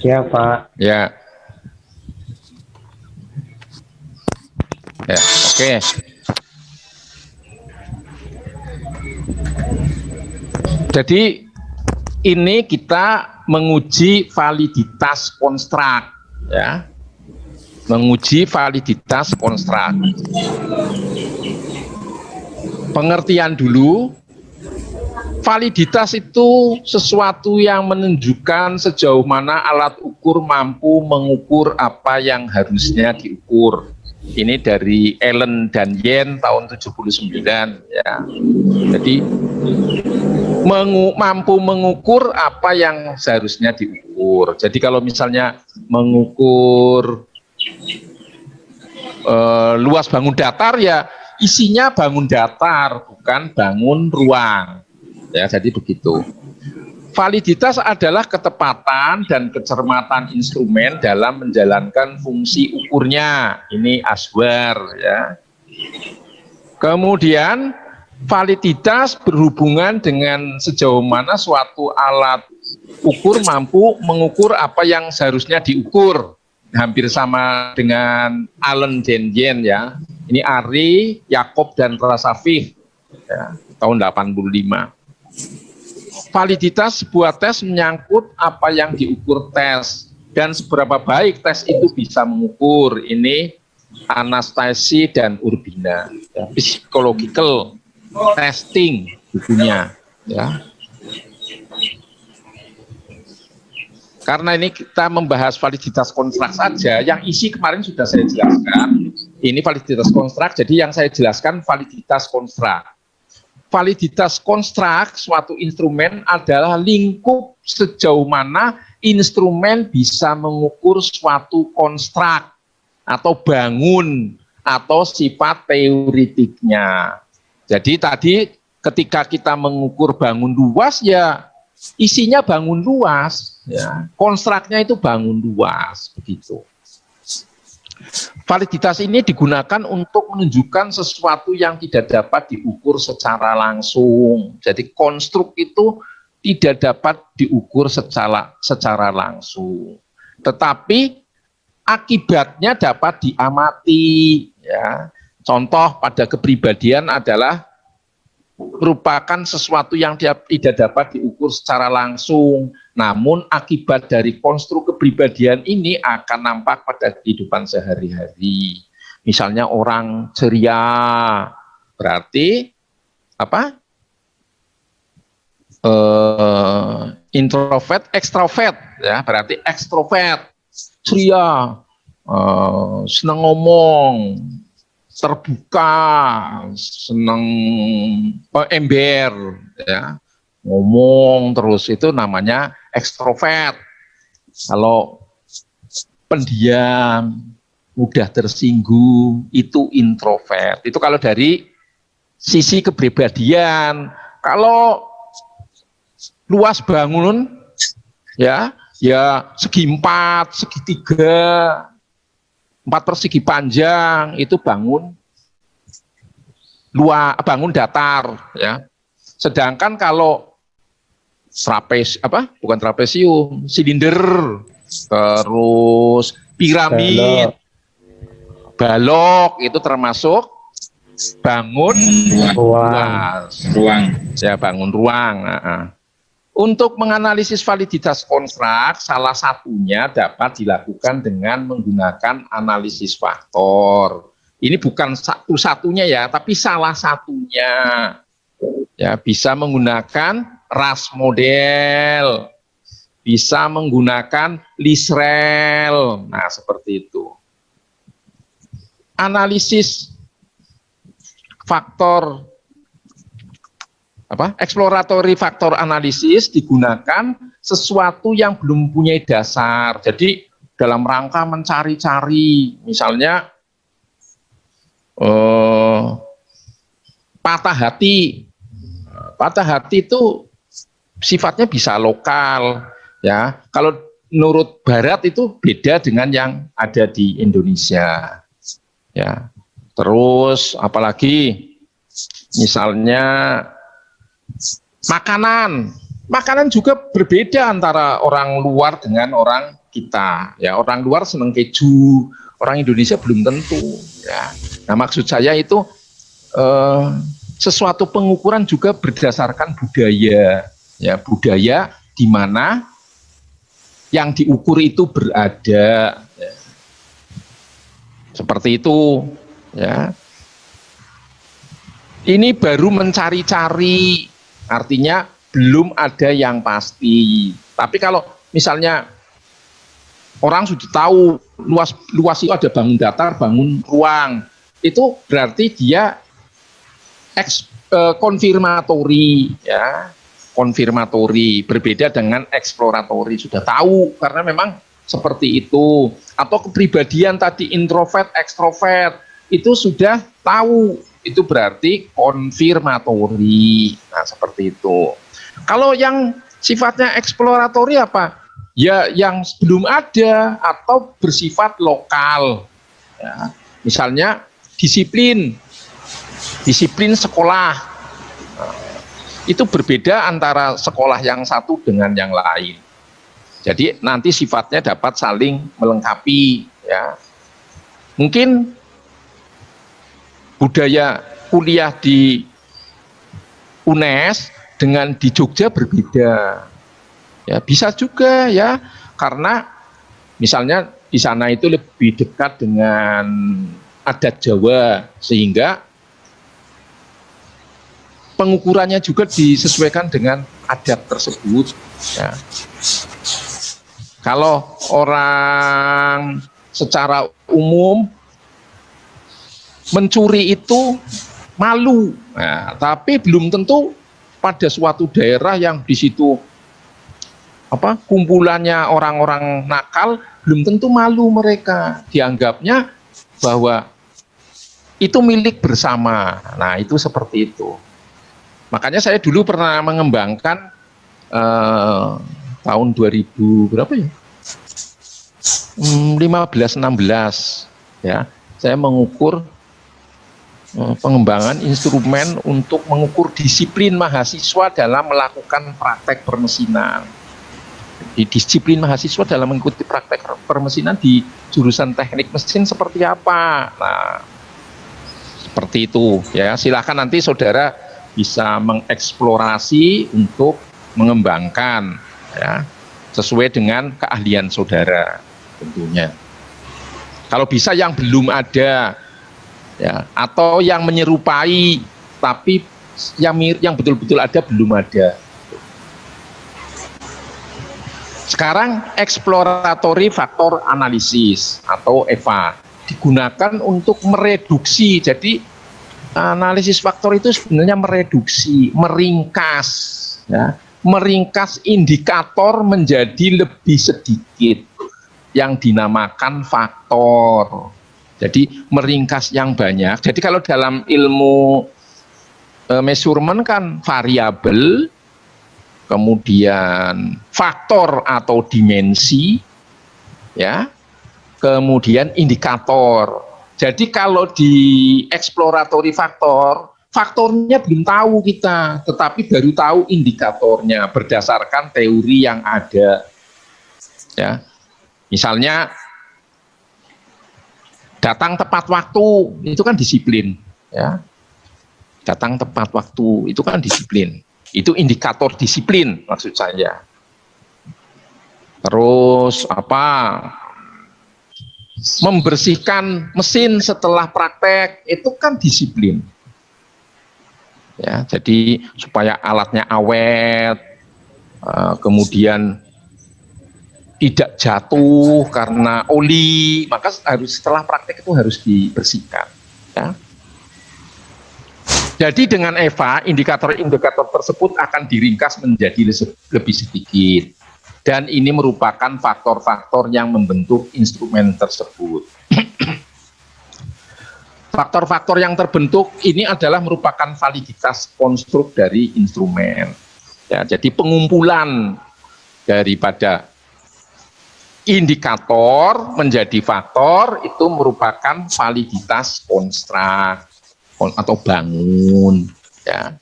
Ya, Pak. Ya. Ya, oke. Jadi ini kita menguji validitas konstruk, ya. Menguji validitas konstruk. Pengertian dulu. Validitas itu sesuatu yang menunjukkan sejauh mana alat ukur mampu mengukur apa yang harusnya diukur. Ini dari Allen dan Yen tahun 79 ya. Jadi mampu mengukur apa yang seharusnya diukur. Jadi kalau misalnya mengukur luas bangun datar, ya isinya bangun datar, bukan bangun ruang. Ya, jadi begitu. Validitas adalah ketepatan dan kecermatan instrumen dalam menjalankan fungsi ukurnya. Ini Aswar, ya. Kemudian validitas berhubungan dengan sejauh mana suatu alat ukur mampu mengukur apa yang seharusnya diukur. Hampir sama dengan Allen dan Yen, ya. Ini Ari, Yakob dan Rasafih, ya, tahun 85. Validitas sebuah tes menyangkut apa yang diukur tes dan seberapa baik tes itu bisa mengukur. Ini Anastasi dan Urbina, ya, psychological testing bukunya, ya. Karena ini kita membahas validitas konstruk saja, yang isi kemarin sudah saya jelaskan. Ini validitas konstruk, jadi yang saya jelaskan validitas konstruk. Validitas konstruk suatu instrumen adalah lingkup sejauh mana instrumen bisa mengukur suatu konstruk atau bangun atau sifat teoretiknya. Jadi tadi ketika kita mengukur bangun luas, ya isinya bangun luas, ya. Konstruknya itu bangun luas, begitu. Validitas ini digunakan untuk menunjukkan sesuatu yang tidak dapat diukur secara langsung. Jadi konstruk itu tidak dapat diukur secara langsung, tetapi akibatnya dapat diamati, ya. Contoh pada kepribadian adalah merupakan sesuatu yang tidak dapat diukur secara langsung, namun akibat dari konstruk kepribadian ini akan nampak pada kehidupan sehari-hari. Misalnya orang ceria, berarti apa? Introvert, ekstrovert, ya, berarti ekstrovert, ceria, senang ngomong, terbuka, senang ember, ya, ngomong terus, itu namanya ekstrovert. Kalau pendiam, mudah tersinggung, itu introvert. Itu kalau dari sisi kepribadian. Kalau luas bangun, ya segi 4, segi 3, 4 persegi panjang, itu bangun datar, ya. Sedangkan kalau bukan trapesium, silinder, terus piramid, balok, itu termasuk bangun ruang. Ya, bangun ruang. Untuk menganalisis validitas konstruk, salah satunya dapat dilakukan dengan menggunakan analisis faktor. Ini bukan satu-satunya, ya, tapi salah satunya. Ya, bisa menggunakan RAS model, bisa menggunakan Lisrel. Nah, seperti itu. Analisis faktor exploratory faktor analisis digunakan sesuatu yang belum punya dasar. Jadi dalam rangka mencari-cari, misalnya patah hati. Patah hati itu sifatnya bisa lokal, ya. Kalau menurut Barat itu beda dengan yang ada di Indonesia, ya. Terus apalagi misalnya makanan, makanan juga berbeda antara orang luar dengan orang kita. Ya, orang luar senang keju, orang Indonesia belum tentu. Ya. Nah, maksud saya itu sesuatu pengukuran juga berdasarkan budaya. Ya, budaya di mana yang diukur itu berada. Ya. Seperti itu. Ya. Ini baru mencari-cari, artinya belum ada yang pasti. Tapi kalau misalnya orang sudah tahu luas itu ada bangun datar, bangun ruang, itu berarti dia konfirmatori, ya, konfirmatori, berbeda dengan eksploratori, sudah tahu karena memang seperti itu. Atau kepribadian tadi introvert, ekstrovert, itu sudah tahu. Itu berarti konfirmatori. Nah, seperti itu. Kalau yang sifatnya eksploratori apa? Ya, yang belum ada atau bersifat lokal. Ya, misalnya disiplin sekolah. Nah, itu berbeda antara sekolah yang satu dengan yang lain. Jadi nanti sifatnya dapat saling melengkapi. Ya, mungkin budaya kuliah di UNES dengan di Jogja berbeda. Ya, bisa juga ya, karena misalnya di sana itu lebih dekat dengan adat Jawa, sehingga pengukurannya juga disesuaikan dengan adat tersebut. Ya. Kalau orang secara umum mencuri itu malu, nah, tapi belum tentu pada suatu daerah yang di situ kumpulannya orang-orang nakal, belum tentu malu mereka, dianggapnya bahwa itu milik bersama. Nah, itu seperti itu. Makanya saya dulu pernah mengembangkan tahun 2000 berapa ya? 15-16 ya. Saya mengukur pengembangan instrumen untuk mengukur disiplin mahasiswa dalam melakukan praktek permesinan. Di disiplin mahasiswa dalam mengikuti praktek permesinan di jurusan teknik mesin seperti apa. Nah, seperti itu ya. Silakan nanti saudara bisa mengeksplorasi untuk mengembangkan ya, sesuai dengan keahlian saudara tentunya. Kalau bisa yang belum ada ya, atau yang menyerupai tapi yang betul-betul ada belum ada. Sekarang exploratory factor analysis atau EVA digunakan untuk mereduksi. Jadi analisis faktor itu sebenarnya mereduksi, meringkas ya, meringkas indikator menjadi lebih sedikit yang dinamakan faktor. Jadi meringkas yang banyak. Jadi kalau dalam ilmu measurement kan variabel, kemudian faktor atau dimensi, ya, kemudian indikator. Jadi kalau di exploratory faktor, faktornya belum tahu kita, tetapi baru tahu indikatornya berdasarkan teori yang ada. Ya, misalnya datang tepat waktu, itu kan disiplin. Ya, datang tepat waktu, itu kan disiplin. Itu indikator disiplin maksud saya. Terus apa? Membersihkan mesin setelah praktek, itu kan disiplin. Ya, jadi supaya alatnya awet, kemudian tidak jatuh karena oli, maka harus setelah praktek itu harus dibersihkan. Ya. Jadi dengan EVA, indikator-indikator tersebut akan diringkas menjadi lebih sedikit. Dan ini merupakan faktor-faktor yang membentuk instrumen tersebut. Faktor-faktor yang terbentuk ini adalah merupakan validitas konstruk dari instrumen. Ya, jadi pengumpulan daripada indikator menjadi faktor itu merupakan validitas konstruk atau bangun. Ya.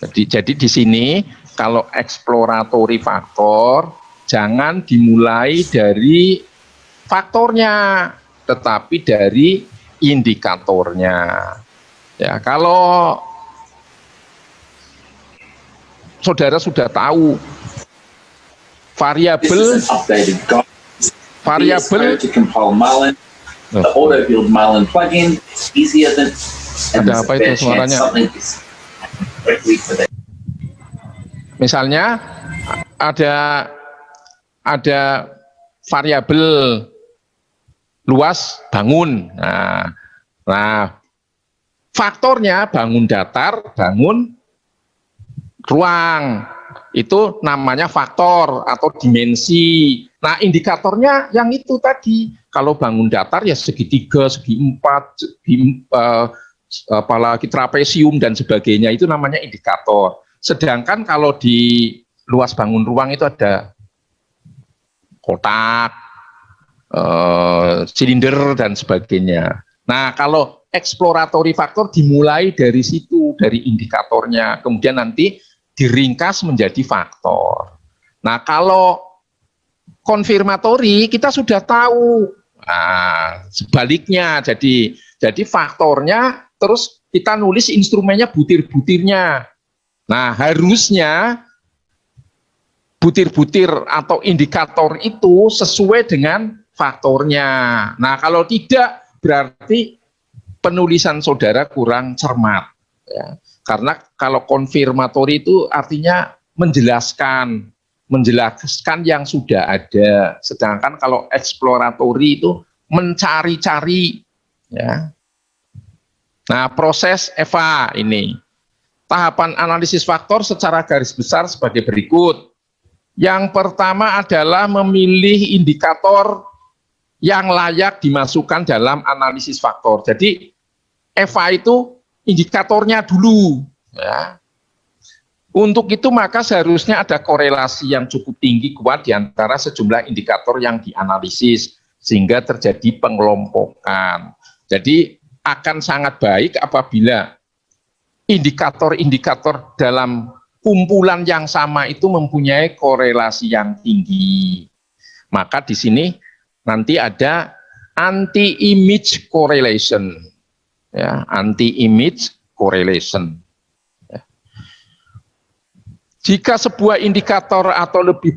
Jadi di sini kalau exploratory faktor jangan dimulai dari faktornya, tetapi dari indikatornya. Ya, kalau saudara sudah tahu variabel ada apa itu suaranya? Misalnya ada variabel luas bangun. Nah, faktornya bangun datar, bangun ruang. Itu namanya faktor atau dimensi. Nah, indikatornya yang itu tadi. Kalau bangun datar ya segitiga, segi empat, apalagi trapesium dan sebagainya, itu namanya indikator. Sedangkan kalau di luas bangun ruang itu ada kotak, silinder dan sebagainya. Nah, kalau exploratory faktor dimulai dari situ, dari indikatornya, kemudian nanti diringkas menjadi faktor. Nah, kalau konfirmatori kita sudah tahu. Nah, sebaliknya, jadi faktornya terus kita nulis instrumennya butir-butirnya. Nah, harusnya butir-butir atau indikator itu sesuai dengan faktornya. Nah, kalau tidak berarti penulisan saudara kurang cermat. Ya. Karena kalau konfirmatori itu artinya menjelaskan yang sudah ada. Sedangkan kalau eksploratory itu mencari-cari. Ya. Nah, proses EVA ini. Tahapan analisis faktor secara garis besar sebagai berikut. Yang pertama adalah memilih indikator yang layak dimasukkan dalam analisis faktor. Jadi EVA itu indikatornya dulu. Ya. Untuk itu maka seharusnya ada korelasi yang cukup tinggi kuat di antara sejumlah indikator yang dianalisis sehingga terjadi pengelompokan. Jadi akan sangat baik apabila indikator-indikator dalam kumpulan yang sama itu mempunyai korelasi yang tinggi. Maka di sini nanti ada anti-image correlation. Ya, anti-image correlation. Ya. Jika sebuah indikator atau lebih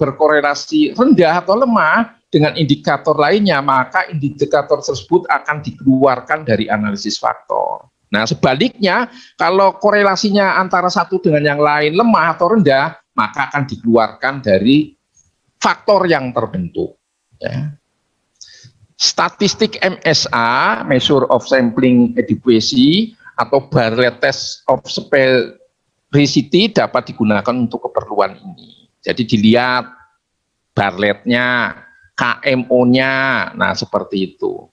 berkorelasi rendah atau lemah dengan indikator lainnya, maka indikator tersebut akan dikeluarkan dari analisis faktor. Nah, sebaliknya, kalau korelasinya antara satu dengan yang lain lemah atau rendah, maka akan dikeluarkan dari faktor yang terbentuk. Ya. Statistik MSA, Measure of Sampling Adequacy, atau Bartlett Test of Sphericity dapat digunakan untuk keperluan ini. Jadi dilihat Bartlettnya, KMO-nya, nah seperti itu.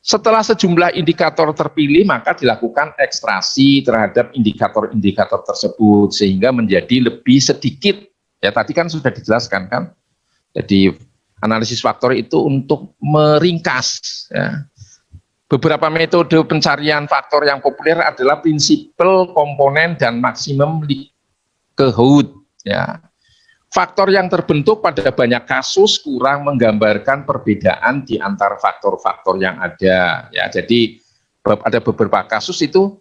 Setelah sejumlah indikator terpilih, maka dilakukan ekstraksi terhadap indikator-indikator tersebut sehingga menjadi lebih sedikit. Ya tadi kan sudah dijelaskan kan. Jadi analisis faktor itu untuk meringkas. Ya. Beberapa metode pencarian faktor yang populer adalah prinsipal komponen dan maksimum likelihood. Ya. Faktor yang terbentuk pada banyak kasus kurang menggambarkan perbedaan di antara faktor-faktor yang ada. Ya, jadi ada beberapa kasus itu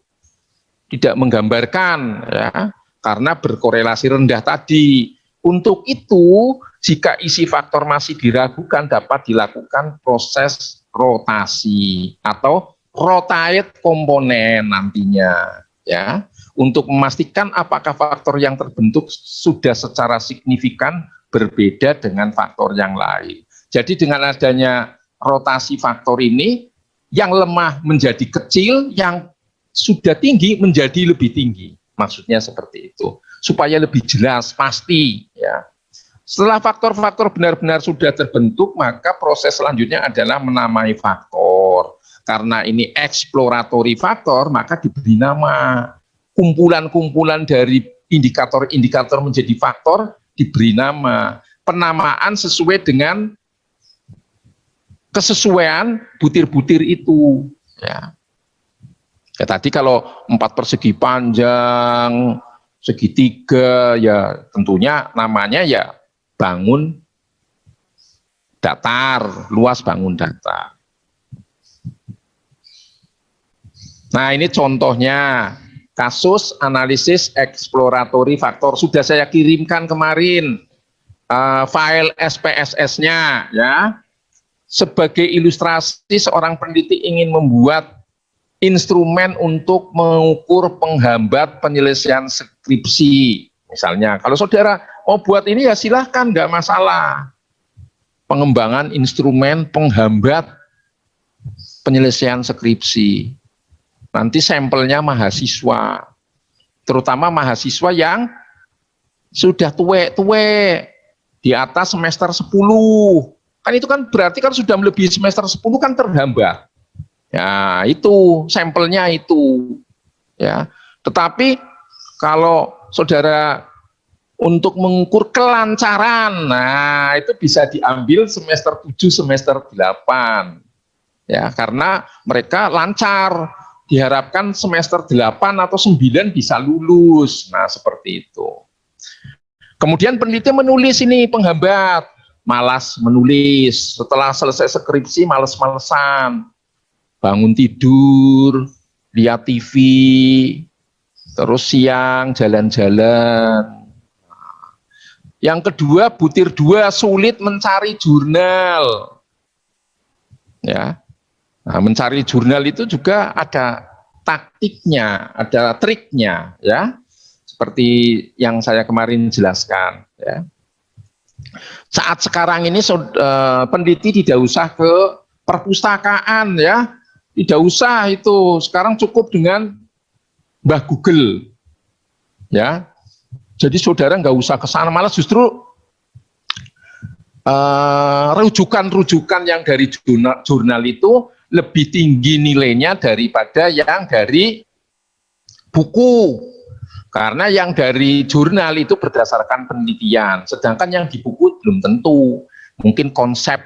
tidak menggambarkan, ya, karena berkorelasi rendah tadi. Untuk itu, jika isi faktor masih diragukan, dapat dilakukan proses rotasi atau rotate komponen nantinya, ya. Untuk memastikan apakah faktor yang terbentuk sudah secara signifikan berbeda dengan faktor yang lain. Jadi dengan adanya rotasi faktor ini, yang lemah menjadi kecil, yang sudah tinggi menjadi lebih tinggi. Maksudnya seperti itu. Supaya lebih jelas, pasti. Ya. Setelah faktor-faktor benar-benar sudah terbentuk, maka proses selanjutnya adalah menamai faktor. Karena ini exploratory faktor, maka diberi nama. Kumpulan-kumpulan dari indikator-indikator menjadi faktor diberi nama. Penamaan sesuai dengan kesesuaian butir-butir itu. Ya. Ya, tadi kalau 4 persegi panjang, segitiga, ya tentunya namanya ya bangun datar, luas bangun datar. Nah, ini contohnya kasus analisis eksploratory faktor. Sudah saya kirimkan kemarin file SPSS-nya ya. Sebagai ilustrasi seorang peneliti ingin membuat instrumen untuk mengukur penghambat penyelesaian skripsi. Misalnya, kalau saudara mau buat ini ya silahkan, nggak masalah. Pengembangan instrumen penghambat penyelesaian skripsi. Nanti sampelnya mahasiswa, terutama mahasiswa yang sudah tuwek-tuwek, di atas semester 10. Kan itu kan berarti kan sudah melebihi semester 10 kan terhambat. Ya, itu sampelnya itu. Ya. Tetapi kalau saudara untuk mengukur kelancaran, nah itu bisa diambil semester 7, semester 8. Ya, karena mereka lancar. Diharapkan semester 8 atau 9 bisa lulus. Nah, seperti itu. Kemudian peneliti menulis ini penghambat, malas menulis. Setelah selesai skripsi males-malesan. Bangun tidur, lihat TV, terus siang jalan-jalan. Yang kedua, butir 2, sulit mencari jurnal. Ya. Nah, mencari jurnal itu juga ada taktiknya, ada triknya, ya. Seperti yang saya kemarin jelaskan, ya. Saat sekarang ini peneliti tidak usah ke perpustakaan, ya. Tidak usah itu. Sekarang cukup dengan Mbah Google, ya. Jadi saudara nggak usah ke sana, malah justru rujukan-rujukan yang dari jurnal itu lebih tinggi nilainya daripada yang dari buku. Karena yang dari jurnal itu berdasarkan penelitian, sedangkan yang di buku belum tentu. Mungkin konsep,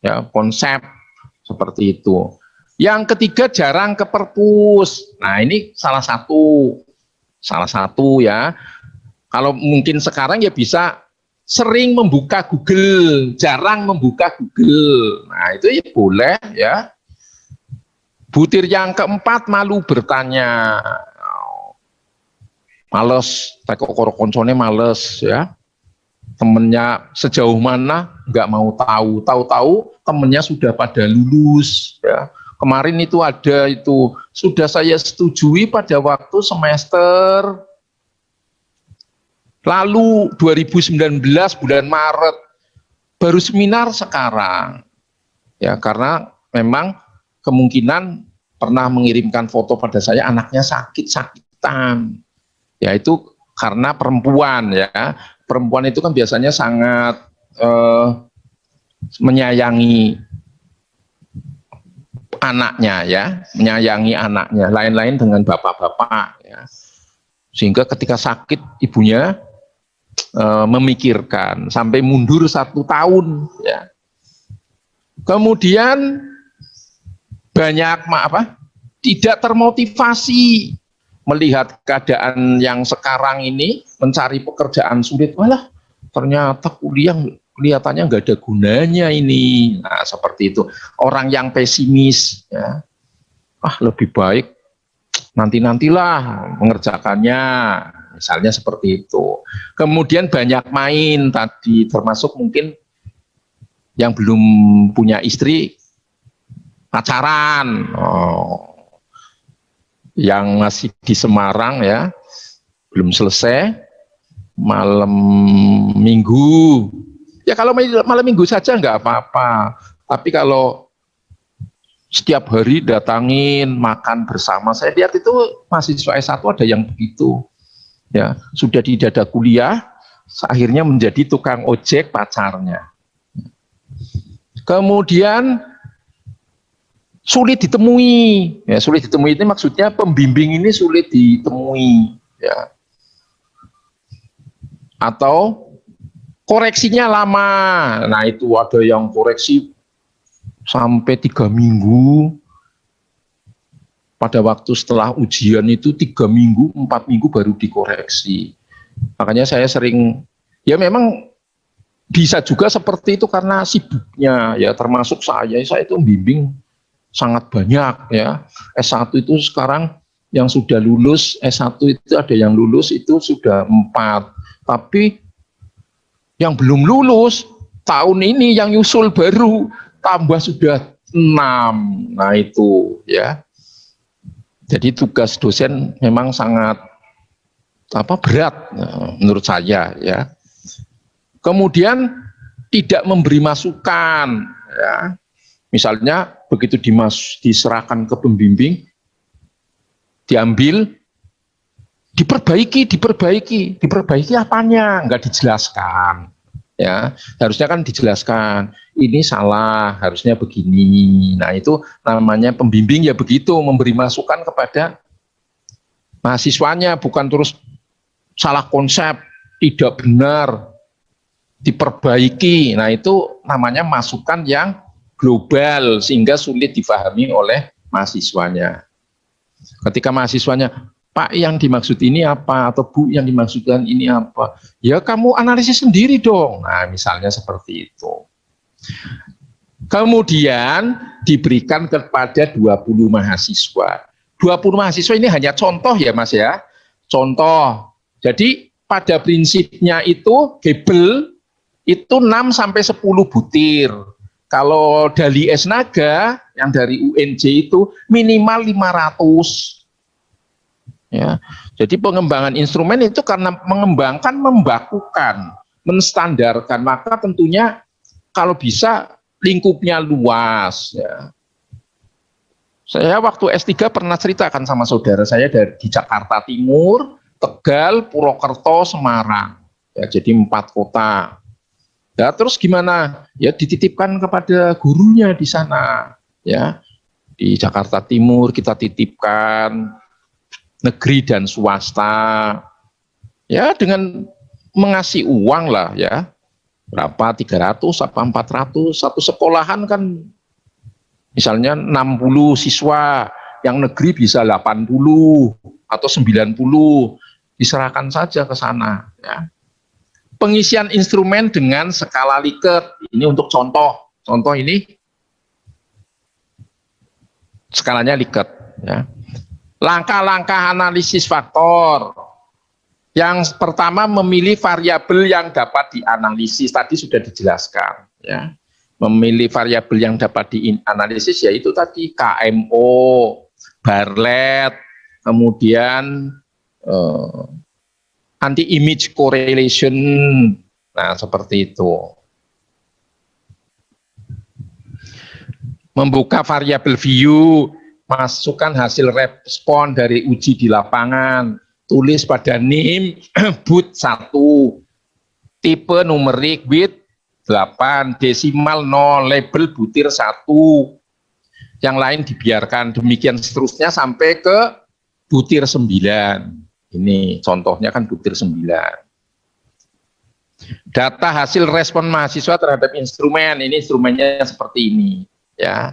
ya, konsep seperti itu. Yang ketiga, jarang ke perpus. Nah, ini salah satu ya. Kalau mungkin sekarang ya bisa sering membuka Google, jarang membuka Google. Nah, itu ya boleh ya. Butir yang keempat, malu bertanya. Males, teko koncone males ya. Temennya sejauh mana nggak mau tahu. Tahu-tahu temennya sudah pada lulus ya. Kemarin itu ada itu sudah saya setujui pada waktu semester lalu 2019 bulan Maret, baru seminar sekarang. Ya, karena memang kemungkinan pernah mengirimkan foto pada saya anaknya sakit-sakitan. Ya, itu karena perempuan ya. Perempuan itu kan biasanya sangat menyayangi anaknya ya, menyayangi anaknya. Lain-lain dengan bapak-bapak ya. Sehingga ketika sakit ibunya memikirkan sampai mundur 1 tahun ya. Kemudian banyak tidak termotivasi melihat keadaan yang sekarang ini, mencari pekerjaan sulit. Walah, ternyata kuliah kelihatannya nggak ada gunanya ini. Nah, seperti itu. Orang yang pesimis ya, lebih baik nanti-nantilah mengerjakannya, misalnya seperti itu. Kemudian banyak main tadi, termasuk mungkin yang belum punya istri, pacaran. Yang masih di Semarang ya, belum selesai, malam minggu. Ya kalau malam minggu saja nggak apa-apa. Tapi kalau setiap hari datangin, makan bersama, saya lihat itu mahasiswa S1 ada yang begitu. Ya, sudah di dada kuliah, akhirnya menjadi tukang ojek pacarnya. Kemudian sulit ditemui. Ya, sulit ditemui ini maksudnya pembimbing ini sulit ditemui. Ya. Atau koreksinya lama. Nah, itu ada yang koreksi sampai 3 minggu. pada waktu setelah ujian itu 3 minggu, 4 minggu baru dikoreksi. Makanya saya sering, ya memang bisa juga seperti itu karena sibuknya ya, termasuk saya itu membimbing sangat banyak ya. S1 itu sekarang yang sudah lulus, S1 itu ada yang lulus itu sudah 4, tapi yang belum lulus tahun ini yang nyusul baru tambah sudah 6. Nah itu ya. Jadi tugas dosen memang sangat berat menurut saya ya. Kemudian tidak memberi masukan ya. Misalnya begitu diserahkan ke pembimbing, diambil, diperbaiki apanya, nggak dijelaskan ya. Harusnya kan dijelaskan, ini salah, harusnya begini. Nah itu namanya pembimbing ya, begitu, memberi masukan kepada mahasiswanya, bukan terus salah konsep, tidak benar, diperbaiki. Nah itu namanya masukan yang global sehingga sulit dipahami oleh mahasiswanya. Ketika mahasiswanya, Pak yang dimaksud ini apa, atau Bu yang dimaksudkan ini apa, ya kamu analisis sendiri dong. Nah misalnya seperti itu. Kemudian diberikan kepada 20 mahasiswa. 20 mahasiswa ini hanya contoh ya Mas ya, contoh. Jadi pada prinsipnya itu Gebel itu 6-10 butir. Kalau Dali Esnaga yang dari UNJ itu minimal 500. Ya, jadi pengembangan instrumen itu karena mengembangkan, membakukan, menstandarkan, maka tentunya kalau bisa lingkupnya luas. Ya. Saya waktu S3 pernah ceritakan sama saudara saya di Jakarta Timur, Tegal, Purwokerto, Semarang. Ya, jadi 4 kota. Ya, terus gimana? Ya dititipkan kepada gurunya di sana. Ya, di Jakarta Timur kita titipkan, negeri dan swasta, ya dengan mengasih uang lah ya, berapa 300 apa 400, satu sekolahan kan misalnya 60 siswa, yang negeri bisa 80 atau 90, diserahkan saja ke sana ya. Pengisian instrumen dengan skala Likert, ini untuk contoh ini skalanya Likert ya. Langkah-langkah analisis faktor. Yang pertama memilih variabel yang dapat dianalisis, tadi sudah dijelaskan ya. Memilih variabel yang dapat dianalisis yaitu tadi KMO, Bartlett, kemudian anti-image correlation. Nah, seperti itu. Membuka variabel view, masukkan hasil respon dari uji di lapangan, tulis pada NIM BUT 1, tipe numerik bit 8, desimal 0, label butir 1, yang lain dibiarkan, demikian seterusnya sampai ke butir 9. Ini contohnya kan butir 9. Data hasil respon mahasiswa terhadap instrumen, ini instrumennya seperti ini ya.